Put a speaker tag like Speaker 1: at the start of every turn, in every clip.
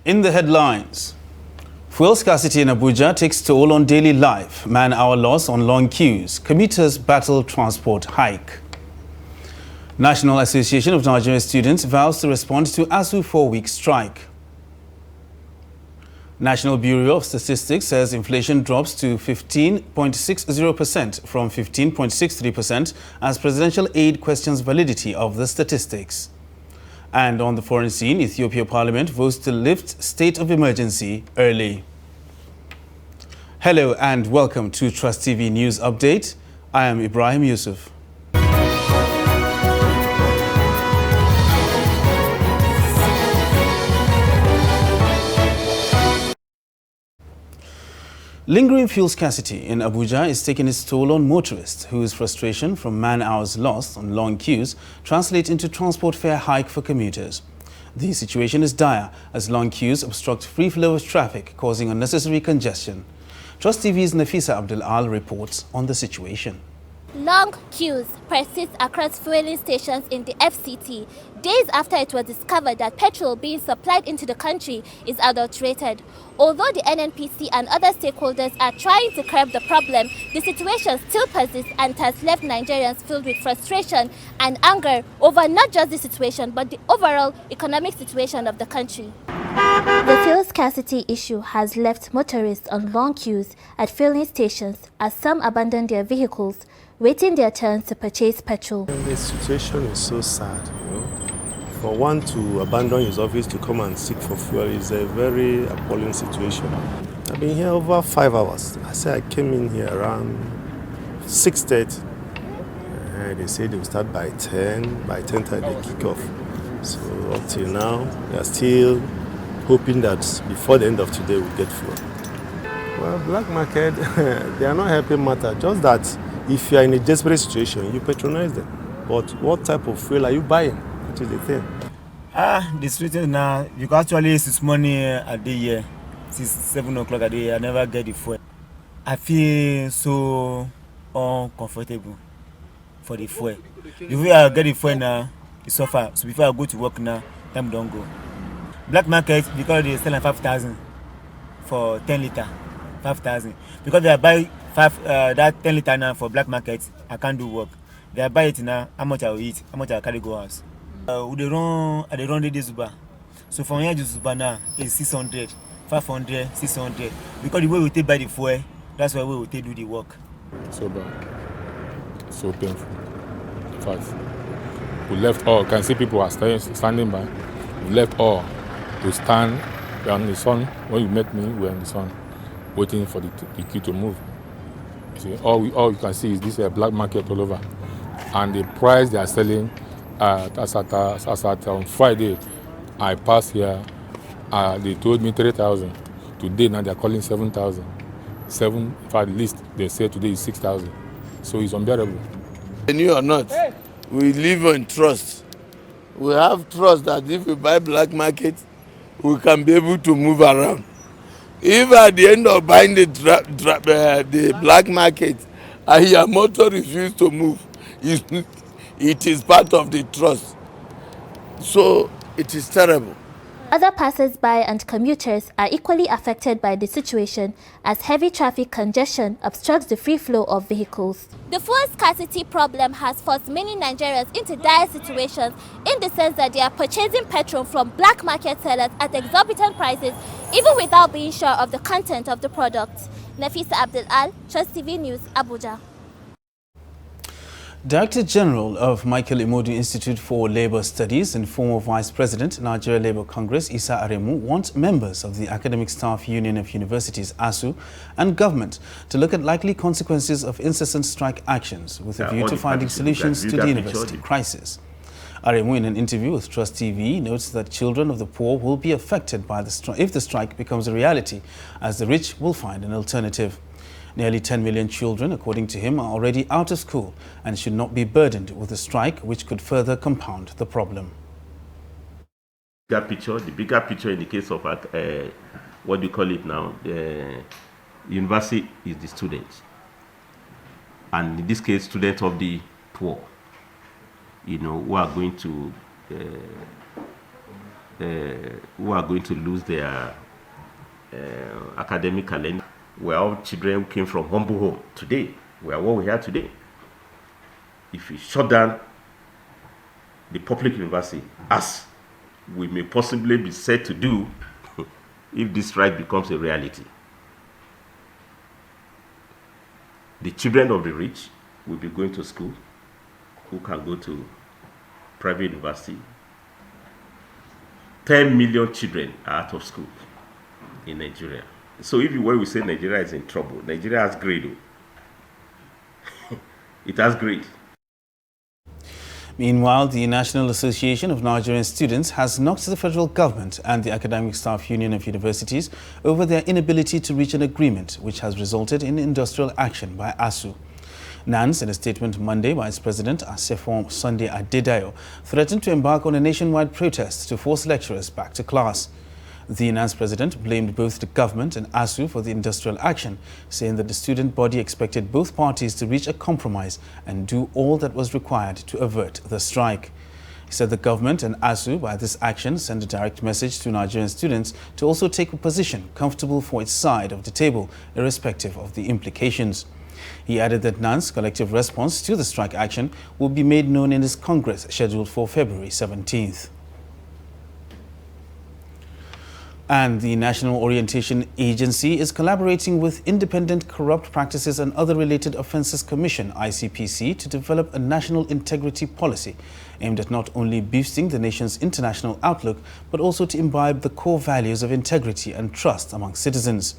Speaker 1: In the headlines, fuel scarcity in Abuja takes toll on daily life, man-hour loss on long queues, commuters battle transport hike. National Association of Nigerian Students vows to respond to ASU 4-week strike. National Bureau of Statistics says inflation drops to 15.60% from 15.63% as presidential aide questions validity of the statistics. And on the foreign scene, Ethiopia Parliament votes to lift state of emergency early. Hello and welcome to Trust TV News Update. I am Ibrahim Yusuf. Lingering fuel scarcity in Abuja is taking its toll on motorists, whose frustration from man-hours lost on long queues translate into transport fare hike for commuters. The situation is dire as long queues obstruct free flow of traffic, causing unnecessary congestion. Trust TV's Nafisa Abdul-Al reports on the situation.
Speaker 2: Long queues persist across fueling stations in the FCT days after it was discovered that petrol being supplied into the country is adulterated. Although the NNPC and other stakeholders are trying to curb the problem, the situation still persists and has left Nigerians filled with frustration and anger over not just the situation but the overall economic situation of the country. The fuel scarcity issue has left motorists on long queues at filling stations as some abandon their vehicles, waiting their turn to purchase petrol.
Speaker 3: The situation is so sad, For one to abandon his office to come and seek for fuel is a very appalling situation. I've been here over 5 hours. I came in here around 6:30. They say they will start by 10. By 10:30 they kick off. So up till now, they are still hoping that before the end of today we'll get fuel. Well, black market, they are not helping matter. Just that if you are in a desperate situation, you patronize them. But what type of fuel are you buying? That is the thing.
Speaker 4: The situation now, because actually it's money a day here. Since 7 o'clock a day, I never get the fuel. I feel so uncomfortable for the fuel. If I get the fuel now, it's so far. So before I go to work now, time don't go. Black market, because they sell 5,000 for 10 liter, 5,000. Because they buy that 10 liter now for black market, I can't do work. They buy it now, how much I will eat, how much I carry go house. They run the Zuba. So from here to Zuba now is 600, 500, 600. Because the way we take buy the fuel, that's why we will take do the work.
Speaker 5: So bad, so painful. In fact, we left all. Can see people are standing by. We left all to stand on the sun. When you met me, we were in the sun, waiting for the queue to move. You see, all you can see is this black market all over, and the price they are selling. As at on Friday, I passed here. They told me 3,000. Today now they are calling 7,000. At least they say today is 6,000. So it's unbearable.
Speaker 6: New or not, we live on trust. We have trust that if we buy black market, we can be able to move around. If at the end of buying the black market, and your motor refuses to move, it is part of the trust. So it is terrible.
Speaker 2: Other passers-by and commuters are equally affected by the situation as heavy traffic congestion obstructs the free flow of vehicles. The fuel scarcity problem has forced many Nigerians into dire situations in the sense that they are purchasing petrol from black market sellers at exorbitant prices, even without being sure of the content of the product. Nafisa Abdul-Al, Trust TV News, Abuja.
Speaker 1: Director General of Michael Imodu Institute for Labour Studies and former Vice President, Nigeria Labour Congress, Isa Aremu, wants members of the Academic Staff Union of Universities, ASU, and government to look at likely consequences of incessant strike actions with a view to finding solutions to the university crisis. Aremu, in an interview with Trust TV, notes that children of the poor will be affected by the strike if the strike becomes a reality, as the rich will find an alternative. Nearly 10 million children, according to him, are already out of school and should not be burdened with a strike which could further compound the problem.
Speaker 7: The bigger picture in the case of what do you call it now, the university is the students. And in this case, students of the poor, who are going to who are going to lose their academic calendar. We are all children who came from humble home. Today, we are what we are today. If we shut down the public university, as we may possibly be said to do if this strike becomes a reality, the children of the rich will be going to school, who can go to private university. 10 million children are out of school in Nigeria. So when we say Nigeria is in trouble, Nigeria has grade. It has grade.
Speaker 1: Meanwhile, the National Association of Nigerian Students has knocked the federal government and the Academic Staff Union of Universities over their inability to reach an agreement, which has resulted in industrial action by ASU. NANS, in a statement Monday, Vice President Asefon Sunday Adedayo threatened to embark on a nationwide protest to force lecturers back to class. The NANS president blamed both the government and ASU for the industrial action, saying that the student body expected both parties to reach a compromise and do all that was required to avert the strike. He said the government and ASU, by this action, send a direct message to Nigerian students to also take a position comfortable for its side of the table, irrespective of the implications. He added that NAN's collective response to the strike action will be made known in his Congress scheduled for February 17th. And the National Orientation Agency is collaborating with Independent Corrupt Practices and Other Related Offences Commission, ICPC, to develop a national integrity policy aimed at not only boosting the nation's international outlook, but also to imbibe the core values of integrity and trust among citizens.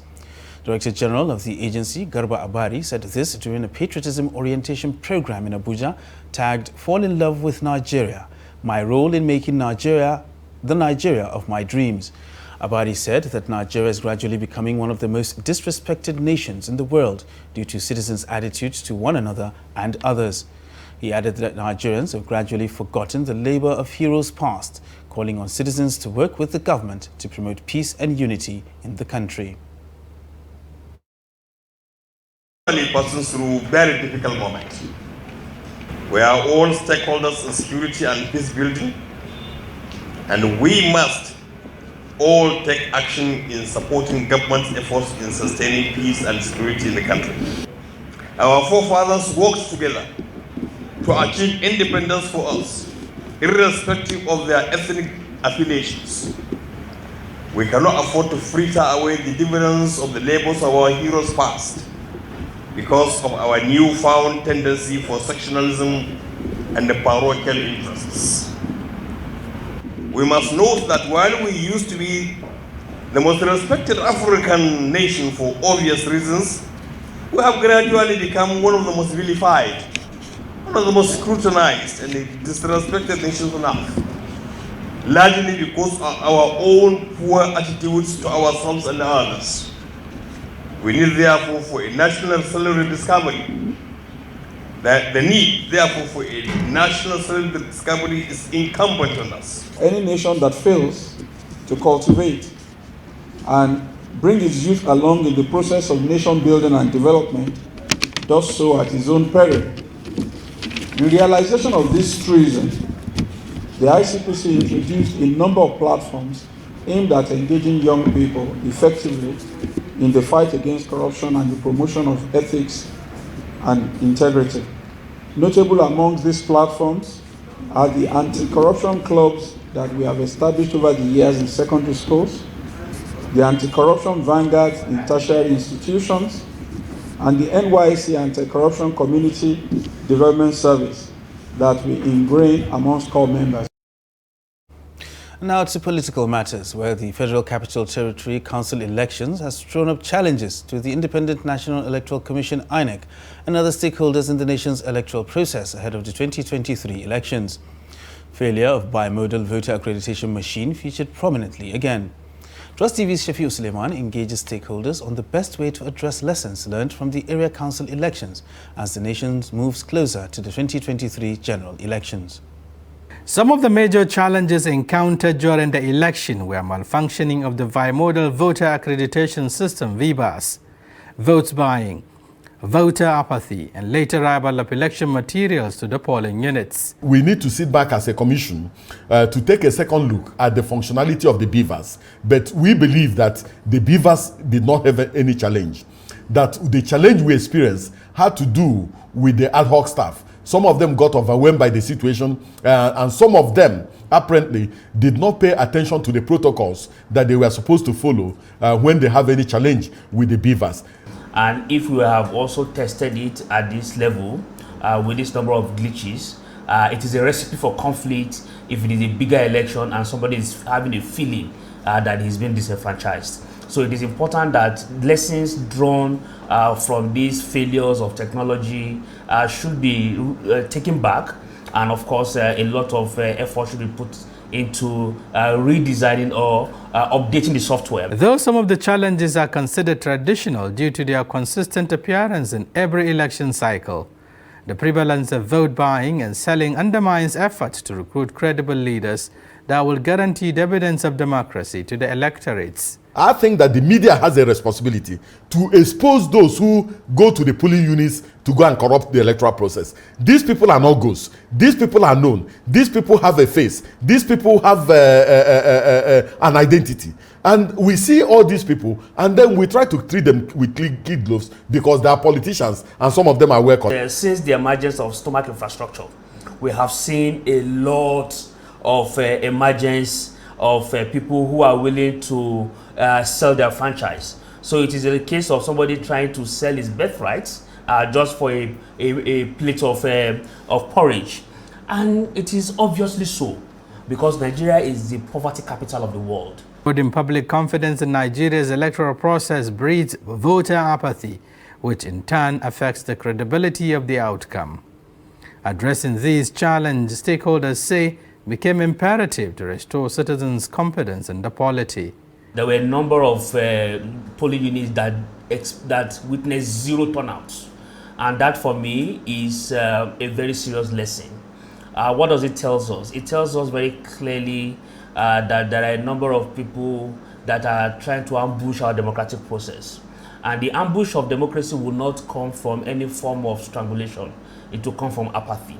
Speaker 1: Director General of the agency, Garba Abari, said this during a patriotism orientation program in Abuja tagged "Fall in Love with Nigeria, my role in making Nigeria the Nigeria of my dreams." Abari said that Nigeria is gradually becoming one of the most disrespected nations in the world due to citizens' attitudes to one another and others. He added that Nigerians have gradually forgotten the labor of heroes past, calling on citizens to work with the government to promote peace and unity in the country.
Speaker 8: Passes through very difficult moments. We are all stakeholders in security and peace building, and we must all take action in supporting government's efforts in sustaining peace and security in the country. Our forefathers worked together to achieve independence for us, irrespective of their ethnic affiliations. We cannot afford to fritter away the dividends of the labors of our heroes past because of our newfound tendency for sectionalism and the parochial interests. We must note that while we used to be the most respected African nation for obvious reasons, we have gradually become one of the most vilified, one of the most scrutinized and disrespected nations on earth, largely because of our own poor attitudes to ourselves and others. We need, therefore, for a national salary discovery. The need, therefore, for a national salary discovery is incumbent on us.
Speaker 9: Any nation that fails to cultivate and bring its youth along in the process of nation building and development does so at its own peril. In realization of this treason, the ICPC introduced a number of platforms aimed at engaging young people effectively in the fight against corruption and the promotion of ethics and integrity. Notable among these platforms are the anti-corruption clubs that we have established over the years in secondary schools, the anti-corruption vanguards in tertiary institutions, and the NYC Anti-Corruption Community Development Service that we ingrain amongst core members.
Speaker 1: Now to political matters, where the Federal Capital Territory Council elections has thrown up challenges to the Independent National Electoral Commission (INEC) and other stakeholders in the nation's electoral process ahead of the 2023 elections. Failure of bimodal voter accreditation machine featured prominently again. Trust TV's Shafiu Suleiman engages stakeholders on the best way to address lessons learned from the area council elections as the nation moves closer to the 2023 general elections.
Speaker 10: Some of the major challenges encountered during the election were malfunctioning of the bimodal voter accreditation system (VBAS), votes buying, voter apathy, and late arrival of election materials to the polling units.
Speaker 11: We need to sit back as a commission to take a second look at the functionality of the beavers. But we believe that the beavers did not have any challenge. That the challenge we experienced had to do with the ad hoc staff. Some of them got overwhelmed by the situation, and some of them apparently did not pay attention to the protocols that they were supposed to follow when they have any challenge with the beavers.
Speaker 12: And if we have also tested it at this level with this number of glitches, it is a recipe for conflict if it is a bigger election and somebody is having a feeling that he's been disenfranchised. So it is important that lessons drawn from these failures of technology should be taken back, and of course a lot of effort should be put into redesigning or updating the software.
Speaker 10: Though some of the challenges are considered traditional due to their consistent appearance in every election cycle, the prevalence of vote buying and selling undermines efforts to recruit credible leaders that will guarantee dividends of democracy to the electorates.
Speaker 11: I think that the media has a responsibility to expose those who go to the polling units to go and corrupt the electoral process. These people are not ghosts. These people are known. These people have a face. These people have an identity. And we see all these people, and then we try to treat them with kid gloves because they are politicians, and some of them are welcome.
Speaker 12: Since the emergence of stomach infrastructure, we have seen a lot of emergence of people who are willing to sell their franchise. So it is a case of somebody trying to sell his birthright just for a plate of porridge. And it is obviously so, because Nigeria is the poverty capital of the world.
Speaker 10: Building public confidence in Nigeria's electoral process breeds voter apathy, which in turn affects the credibility of the outcome. Addressing these challenges, stakeholders say, became imperative to restore citizens' confidence in the polity.
Speaker 12: There were a number of polling units that witnessed zero turnouts, and that for me is a very serious lesson. What does it tell us? It tells us very clearly that there are a number of people that are trying to ambush our democratic process. And the ambush of democracy will not come from any form of strangulation. It will come from apathy.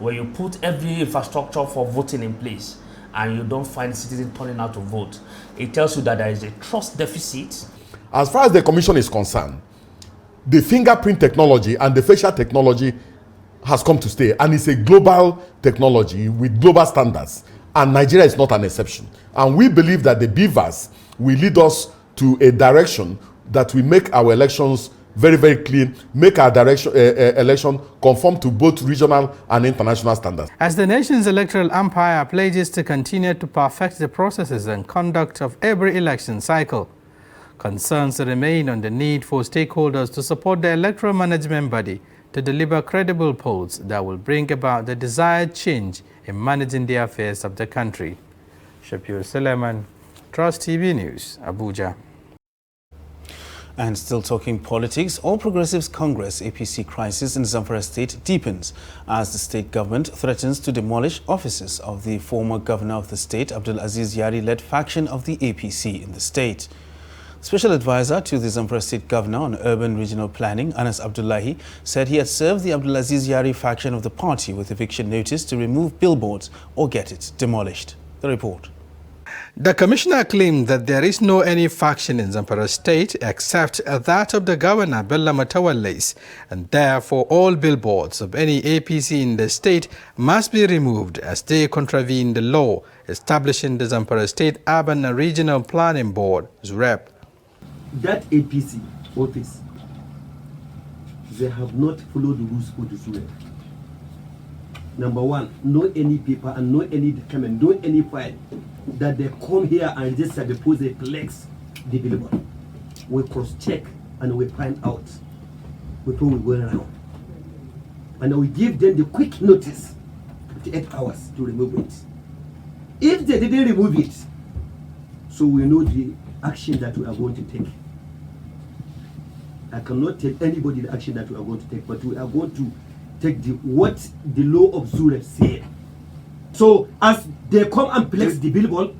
Speaker 12: When you put every infrastructure for voting in place and you don't find citizens turning out to vote, it tells you that there is a trust deficit.
Speaker 11: As far as the commission is concerned, the fingerprint technology and the facial technology has come to stay, and it's a global technology with global standards, and Nigeria is not an exception. And we believe that the beavers will lead us to a direction that will make our elections very, very clean, make our election conform to both regional and international standards.
Speaker 10: As the nation's electoral empire pledges to continue to perfect the processes and conduct of every election cycle, concerns remain on the need for stakeholders to support the electoral management body to deliver credible polls that will bring about the desired change in managing the affairs of the country. Shapir Suleiman, Trust TV News, Abuja.
Speaker 1: And still talking politics, All Progressives Congress APC crisis in Zamfara State deepens as the state government threatens to demolish offices of the former governor of the state, Abdul Aziz Yari-led faction of the APC in the state. Special advisor to the Zamfara State Governor on Urban Regional Planning, Anas Abdullahi, said he had served the Abdul Aziz Yari faction of the party with eviction notice to remove billboards or get it demolished. The report.
Speaker 10: The commissioner claimed that there is no any faction in Zamfara State except that of the governor, Bello Matawalais, and therefore all billboards of any APC in the state must be removed as they contravene the law establishing the Zamfara State Urban and Regional Planning Board, ZUREP.
Speaker 13: That APC office, they have not followed the rules for the ZUREP. Number one, no any paper and no any document, no any file that they come here and register before they flex the billboard. We cross-check and we find out before we go around. And we give them the quick notice, 48 hours to remove it. If they didn't remove it, so we know the action that we are going to take. I cannot tell anybody the action that we are going to take, but we are going to take what the law of ZUREP said. So as they come and flex the billboard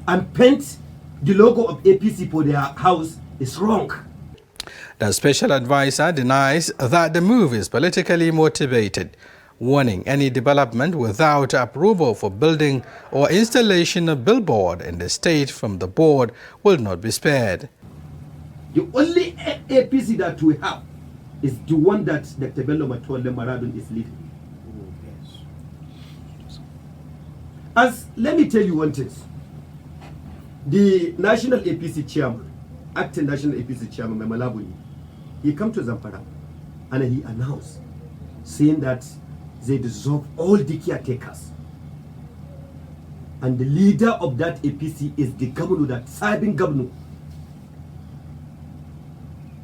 Speaker 13: and paint the logo of APC for their house, is wrong.
Speaker 10: The special advisor denies that the move is politically motivated, warning any development without approval for building or installation of billboard in the state from the board will not be spared.
Speaker 13: The only APC that we have is the one that Dr. Bello Matolle Maradon is leading. As let me tell you one thing, the national APC chairman, acting national APC chairman, Memalabuni, he come to Zamfara and he announced saying that they dissolve all the caretakers. And the leader of that APC is the governor, that Sabin governor.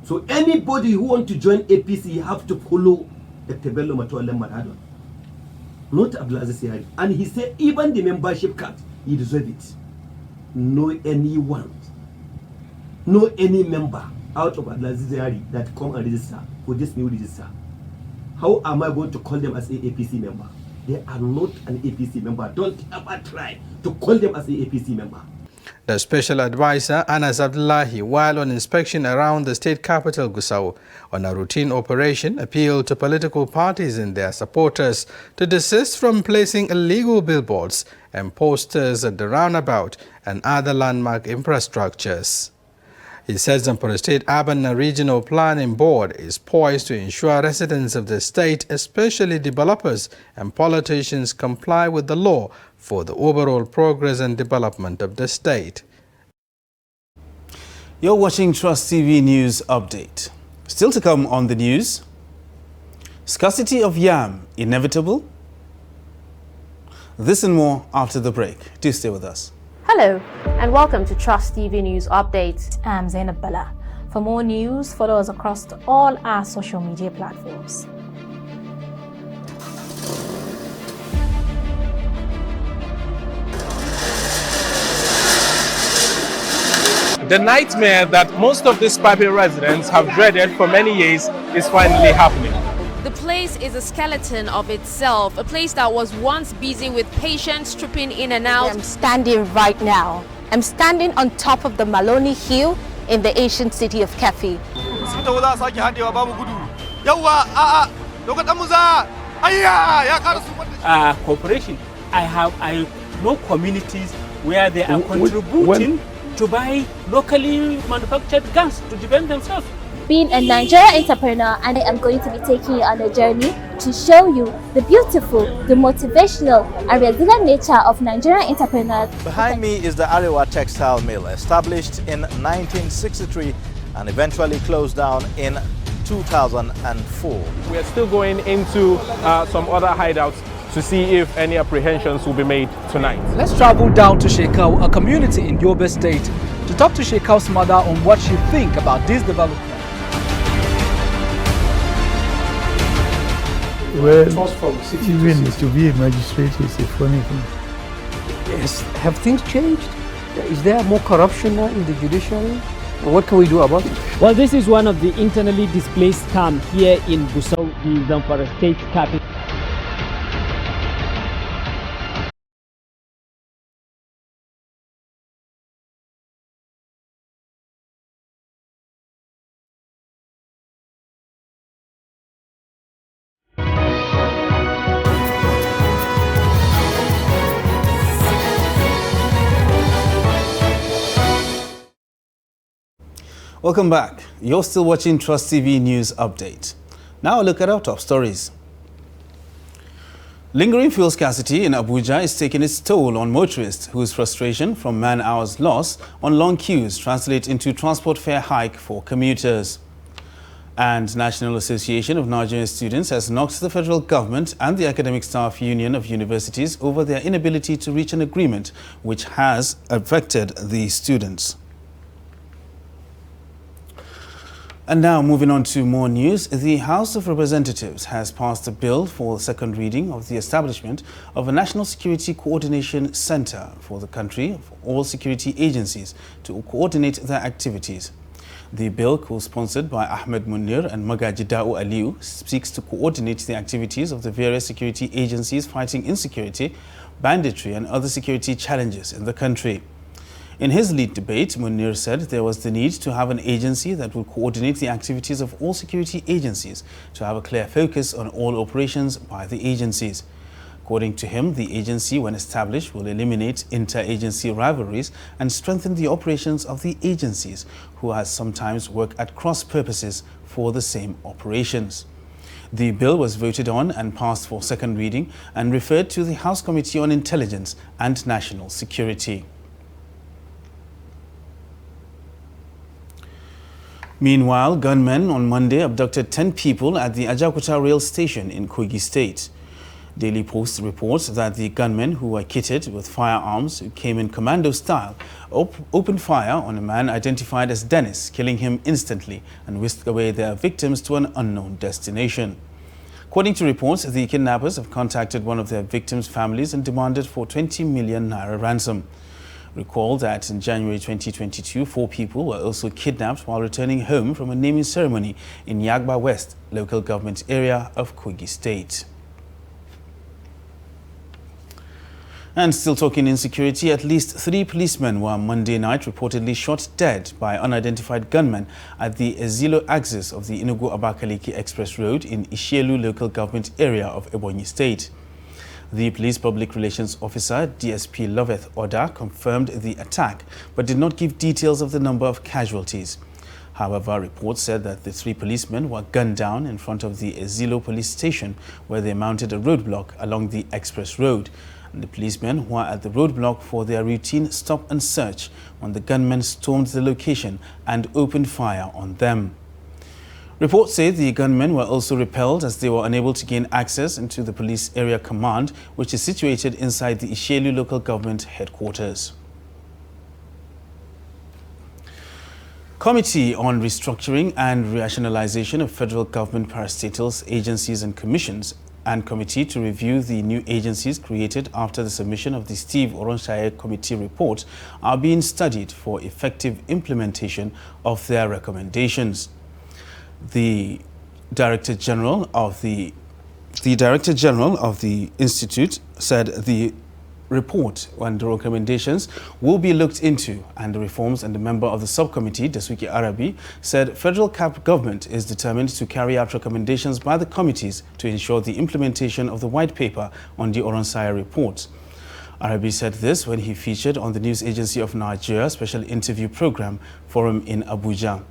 Speaker 13: So anybody who want to join APC, you have to follow Dr. Bello Matolle Maradon, not Abdulaziz Yari. And he said even the membership card, he deserve it. No anyone, no any member out of Abdulaziz Yari that come and register for this new register. How am I going to call them as an APC member? They are not an APC member. Don't ever try to call them as an APC member.
Speaker 10: The special advisor, Anas Abdullahi, while on inspection around the state capital, Gusau, on a routine operation, appealed to political parties and their supporters to desist from placing illegal billboards and posters at the roundabout and other landmark infrastructures. He says the Zamfara State Urban and Regional Planning Board is poised to ensure residents of the state, especially developers and politicians, comply with the law for the overall progress and development of the state.
Speaker 1: You're watching Trust TV News Update. Still to come on the news, scarcity of yam inevitable? This and more after the break. Do stay with us.
Speaker 14: Hello and welcome to Trust TV News Update.
Speaker 15: I'm Zainab Bala. For more news, follow us across all our social media platforms.
Speaker 16: The nightmare that most of these Papi residents have dreaded for many years is finally happening.
Speaker 17: The place is a skeleton of itself, a place that was once busy with patients trooping in and out.
Speaker 14: I'm standing right now. I'm standing on top of the Maloney Hill in the ancient city of Kefi.
Speaker 12: Cooperation. I know communities where they are contributing to buy locally manufactured gas to defend themselves.
Speaker 2: Being a Nigerian entrepreneur, and I am going to be taking you on a journey to show you the beautiful, the motivational and resilient nature of Nigerian entrepreneurs.
Speaker 18: Behind me is the Arewa Textile Mill, established in 1963 and eventually closed down in 2004.
Speaker 16: We are still going into some other hideouts to see if any apprehensions will be made tonight.
Speaker 19: Let's travel down to Shekau, a community in Yobe State, to talk to Shekau's mother on what she thinks about this development.
Speaker 20: Well, even to be a magistrate is a funny thing.
Speaker 21: Yes. Have things changed? Is there more corruption now in the judiciary? What can we do about it?
Speaker 22: Well, this is one of the internally displaced camps here in Gusau, the Zamfara State capital.
Speaker 1: Welcome back. You're still watching Trust TV News Update. Now a look at our top stories. Lingering fuel scarcity in Abuja is taking its toll on motorists whose frustration from man-hours lost on long queues translate into transport fare hike for commuters. And National Association of Nigerian Students has knocked the federal government and the Academic Staff Union of Universities over their inability to reach an agreement which has affected the students. And now, moving on to more news, the House of Representatives has passed a bill for the second reading of the establishment of a National Security Coordination Center for the country for all security agencies to coordinate their activities. The bill, co-sponsored by Ahmed Munir and Magaji Da'u Aliu, seeks to coordinate the activities of the various security agencies fighting insecurity, banditry and other security challenges in the country. In his lead debate, Munir said there was the need to have an agency that will coordinate the activities of all security agencies to have a clear focus on all operations by the agencies. According to him, the agency, when established, will eliminate inter-agency rivalries and strengthen the operations of the agencies, who has sometimes work at cross purposes for the same operations. The bill was voted on and passed for second reading and referred to the House Committee on Intelligence and National Security. Meanwhile, gunmen on Monday abducted 10 people at the Ajakuta rail station in Kogi State. Daily Post reports that the gunmen, who were kitted with firearms, who came in commando style, opened fire on a man identified as Dennis, killing him instantly and whisked away their victims to an unknown destination. According to reports, the kidnappers have contacted one of their victims' families and demanded for 20 million naira ransom. Recall that in January 2022, 4 people were also kidnapped while returning home from a naming ceremony in Yagba West, local government area of Kogi State. And still talking insecurity, at least 3 policemen were Monday night reportedly shot dead by unidentified gunmen at the Ezilo axis of the Enugu-Abakaliki Express Road in Ishielu local government area of Ebonyi State. The police public relations officer, DSP Loveth Oda, confirmed the attack but did not give details of the number of casualties. However, reports said that the 3 policemen were gunned down in front of the Ezilo police station, where they mounted a roadblock along the express road. And the policemen were at the roadblock for their routine stop and search when the gunmen stormed the location and opened fire on them. Reports say the gunmen were also repelled as they were unable to gain access into the police area command, which is situated inside the Ishielu local government headquarters. Committee on Restructuring and Rationalization of Federal Government Parastatals, Agencies and Commissions and Committee to review the new agencies created after the submission of the Steve Oronsaye Committee report are being studied for effective implementation of their recommendations. The Director General of the Institute said the report and the recommendations will be looked into, and the reforms, and the member of the subcommittee, Desuki Arabi, said federal government is determined to carry out recommendations by the committees to ensure the implementation of the white paper on the Oronsaye report. Arabi said this when he featured on the News Agency of Nigeria special interview program Forum in Abuja.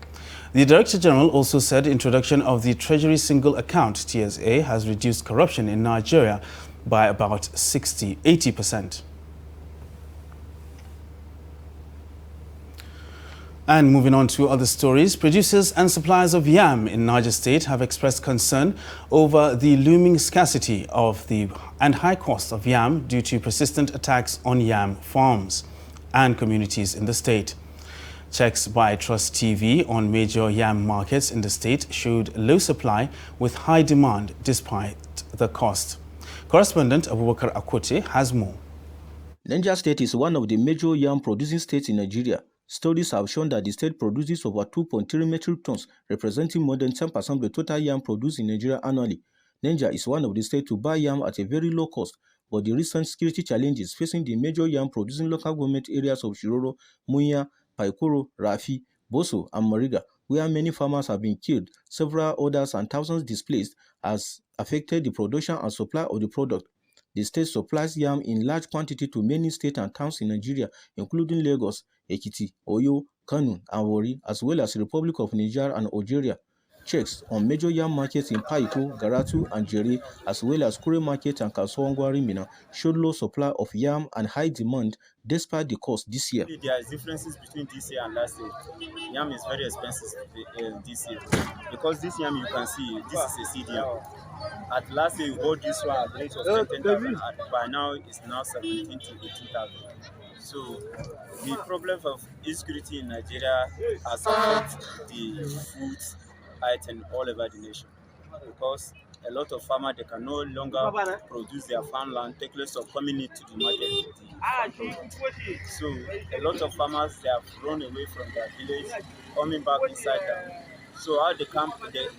Speaker 1: The Director General also said introduction of the Treasury Single Account (TSA) has reduced corruption in Nigeria by about 80%. And moving on to other stories, producers and suppliers of yam in Niger State have expressed concern over the looming scarcity and high cost of yam due to persistent attacks on yam farms and communities in the state. Checks by Trust TV on major yam markets in the state showed low supply with high demand despite the cost. Correspondent Abubakar Akote has more.
Speaker 3: Niger State is one of the major yam producing states in Nigeria. Studies have shown that the state produces over 2.3 metric tons, representing more than 10% of the total yam produced in Nigeria annually. Niger is one of the states to buy yam at a very low cost, but the recent security challenges facing the major yam producing local government areas of Shiroro, Munya, Paikoro, Rafi, Boso, and Mariga, where many farmers have been killed, several others and thousands displaced, has affected the production and supply of the product. The state supplies yam in large quantity to many states and towns in Nigeria, including Lagos, Ekiti, Oyo, Kano, and Warri, as well as the Republic of Niger and Algeria. Checks on major yam markets in Paiko, Garatu, and Jere, as well as Kure Market and Kasuangwari Mina, showed low supply of yam and high demand despite the cost this year.
Speaker 4: There are differences between this year and last year. Yam is very expensive this year because this yam you can see, this is a seed yam. At last year, we bought this one at the rate of 10,000. By now, it's now 17 to 18,000. So, the problem of insecurity in Nigeria has affected the food item all over the nation because a lot of farmers, they can no longer produce their farmland, take less of coming into the market. So, a lot of farmers, they have run away from their village, coming back inside them. So how they come,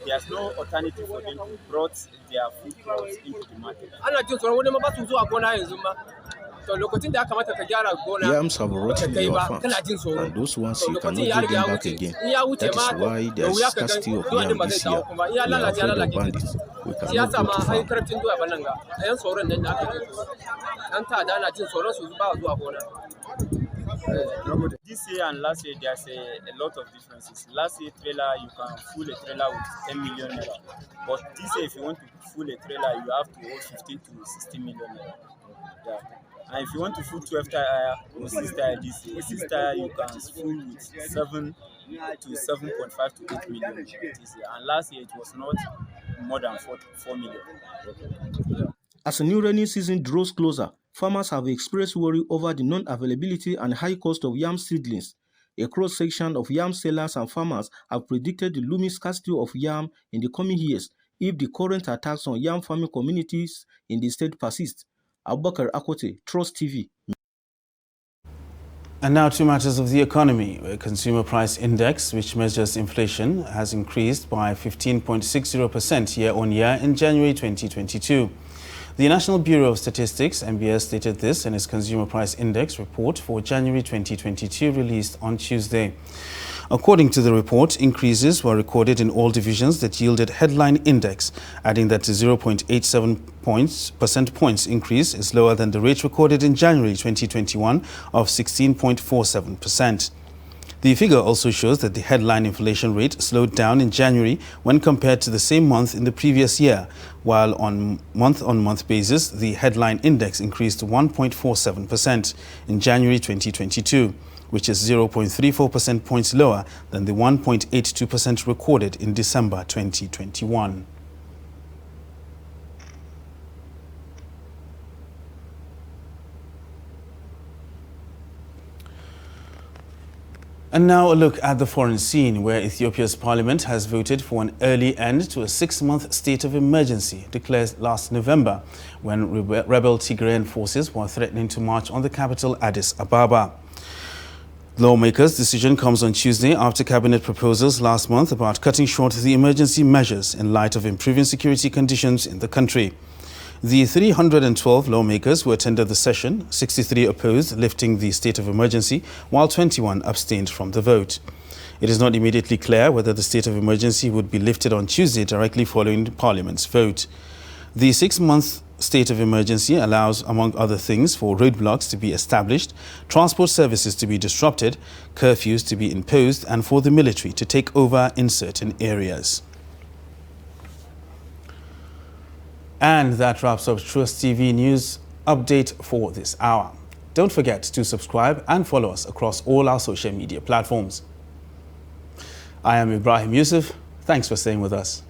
Speaker 4: there's no alternative for them to brought their food crops into the market.
Speaker 3: Yams have rotten your farms, and those ones you cannot get them back again. That is why there is scarcity of yam this year. We are afraid of bandits. We cannot go to farm.
Speaker 4: This year and last year, there's a lot of differences. Last year, trailer, you can full a trailer with 10 million naira. But this year, if you want to full a trailer, you have to hold 15 to 60 million naira. Yeah. And if you want to full 12 tire or 6 tire this year, 6 tire you can full with 7 to 7.5 to 8 million this year. And last year, it was not more than 4 million. Yeah.
Speaker 3: As the new rainy season draws closer, farmers have expressed worry over the non-availability and high cost of yam seedlings. A cross-section of yam sellers and farmers have predicted the looming scarcity of yam in the coming years if the current attacks on yam farming communities in the state persist. Abubakar Akote, Trust TV.
Speaker 1: And now to matters of the economy, where consumer price index, which measures inflation, has increased by 15.60% year-on-year in January 2022. The National Bureau of Statistics, NBS, stated this in its Consumer Price Index report for January 2022 released on Tuesday. According to the report, increases were recorded in all divisions that yielded headline index, adding that the 0.87 percentage points increase is lower than the rate recorded in January 2021 of 16.47%. The figure also shows that the headline inflation rate slowed down in January when compared to the same month in the previous year, while on month-on-month basis, the headline index increased to 1.47% in January 2022, which is 0.34 percentage points lower than the 1.82% recorded in December 2021. And now a look at the foreign scene, where Ethiopia's parliament has voted for an early end to a 6-month state of emergency declared last November, when rebel Tigrayan forces were threatening to march on the capital Addis Ababa. Lawmakers' decision comes on Tuesday after cabinet proposals last month about cutting short the emergency measures in light of improving security conditions in the country. The 312 lawmakers who attended the session, 63 opposed lifting the state of emergency, while 21 abstained from the vote. It is not immediately clear whether the state of emergency would be lifted on Tuesday directly following the Parliament's vote. The 6-month state of emergency allows, among other things, for roadblocks to be established, transport services to be disrupted, curfews to be imposed, and for the military to take over in certain areas. And that wraps up Trust TV News Update for this hour. Don't forget to subscribe and follow us across all our social media platforms. I am Ibrahim Yusuf. Thanks for staying with us.